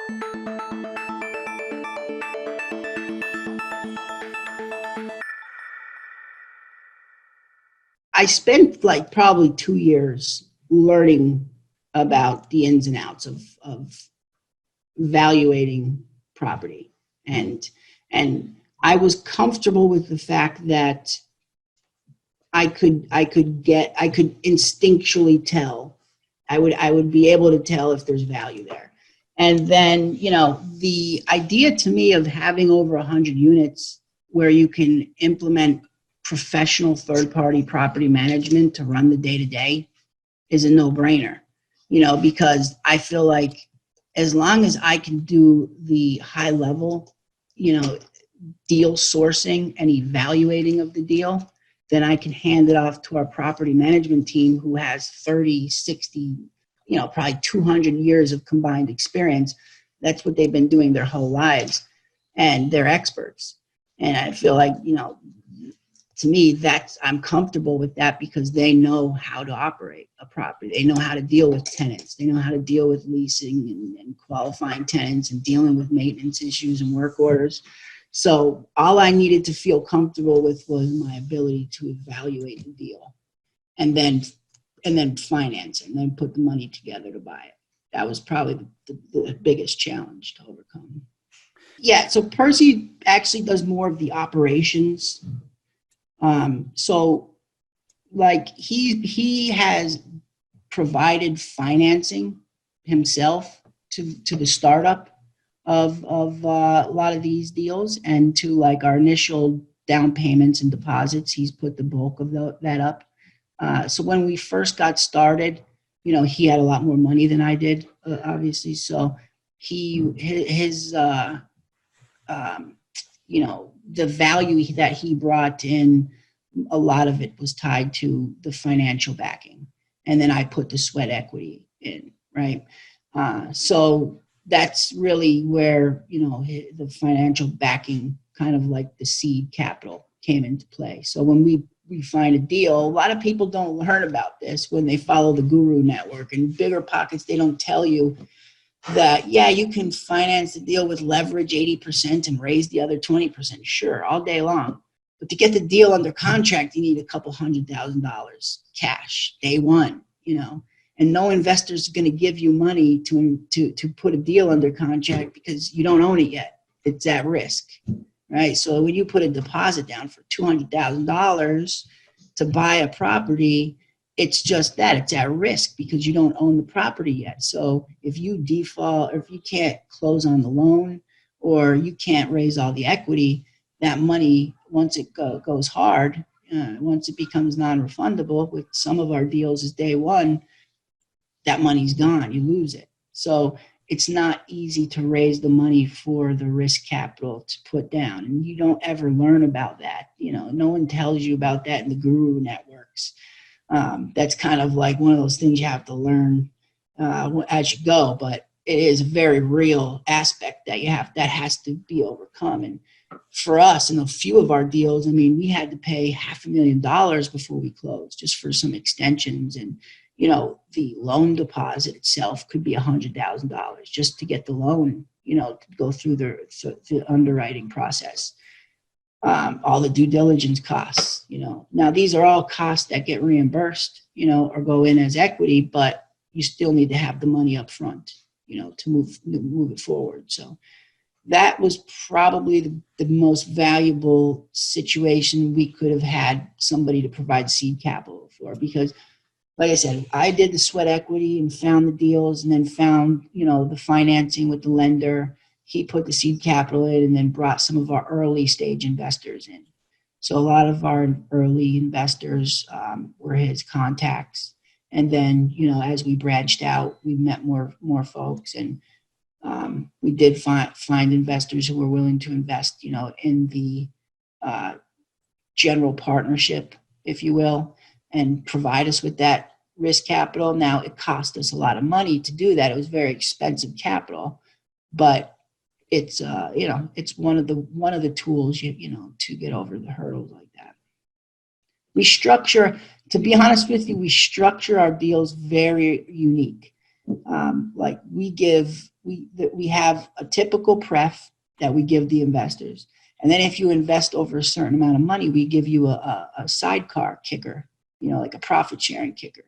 I spent like probably 2 years learning about the ins and outs of valuating property. And I was comfortable with the fact that I could instinctually tell. I would be able to tell if there's value there. And then, the idea to me of having over 100 units where you can implement professional third-party property management to run the day-to-day is a no-brainer, because I feel like as long as I can do the high level, deal sourcing and evaluating of the deal, then I can hand it off to our property management team who has 30, 60, probably 200 years of combined experience. That's what they've been doing their whole lives, and they're experts. And I feel like, to me, I'm comfortable with that because they know how to operate a property. They know how to deal with tenants. They know how to deal with leasing and qualifying tenants and dealing with maintenance issues and work orders. So all I needed to feel comfortable with was my ability to evaluate the deal and then finance it and then put the money together to buy it. That was probably the biggest challenge to overcome. Yeah, so Percy actually does more of the operations. So like he has provided financing himself to the startup of a lot of these deals, and to like our initial down payments and deposits, he's put the bulk of that up. So when we first got started, he had a lot more money than I did, obviously. So the value that he brought in, a lot of it was tied to the financial backing. And then I put the sweat equity in, right? So that's really where, the financial backing, kind of like the seed capital, came into play. So when we find a deal, a lot of people don't learn about this when they follow the guru network and bigger pockets. They don't tell you that, yeah, you can finance the deal with leverage 80% and raise the other 20%. Sure, all day long. But to get the deal under contract, you need a couple $100,000 cash day one, and no investor is going to give you money to put a deal under contract because you don't own it yet. It's at risk, right? So when you put a deposit down for $200,000 to buy a property, it's just that, it's at risk because you don't own the property yet. So if you default, or if you can't close on the loan, or you can't raise all the equity, that money, once it goes hard, once it becomes non-refundable, with some of our deals is day one, that money's gone, you lose it. So it's not easy to raise the money for the risk capital to put down. And you don't ever learn about that. No one tells you about that in the guru networks. That's kind of like one of those things you have to learn as you go, but it is a very real aspect that has to be overcome. And for us, in a few of our deals, we had to pay $500,000 before we closed, just for some extensions. And the loan deposit itself could be $100,000 just to get the loan, to go through the underwriting process. All the due diligence costs, Now these are all costs that get reimbursed, or go in as equity, but you still need to have the money up front, to move it forward. So that was probably the most valuable situation we could have had somebody to provide seed capital for, because like I said, I did the sweat equity and found the deals, and then found, the financing with the lender. He put the seed capital in and then brought some of our early stage investors in. So a lot of our early investors were his contacts. And then, as we branched out, we met more folks, and we did find investors who were willing to invest, in the general partnership, if you will, and provide us with that risk capital. Now, it cost us a lot of money to do that. It was very expensive capital, but it's it's one of the tools to get over the hurdles like that. We structure, to be honest with you, we structure our deals very unique. Like we give we have a typical pref that we give the investors. And then if you invest over a certain amount of money, we give you a sidecar kicker, like a profit sharing kicker.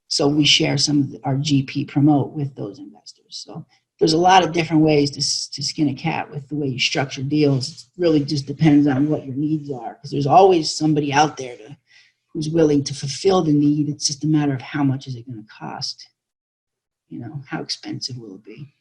So we share some of our GP promote with those investors. So there's a lot of different ways to skin a cat with the way you structure deals. It really just depends on what your needs are, because there's always somebody out there who's willing to fulfill the need. It's just a matter of how much is it going to cost? How expensive will it be?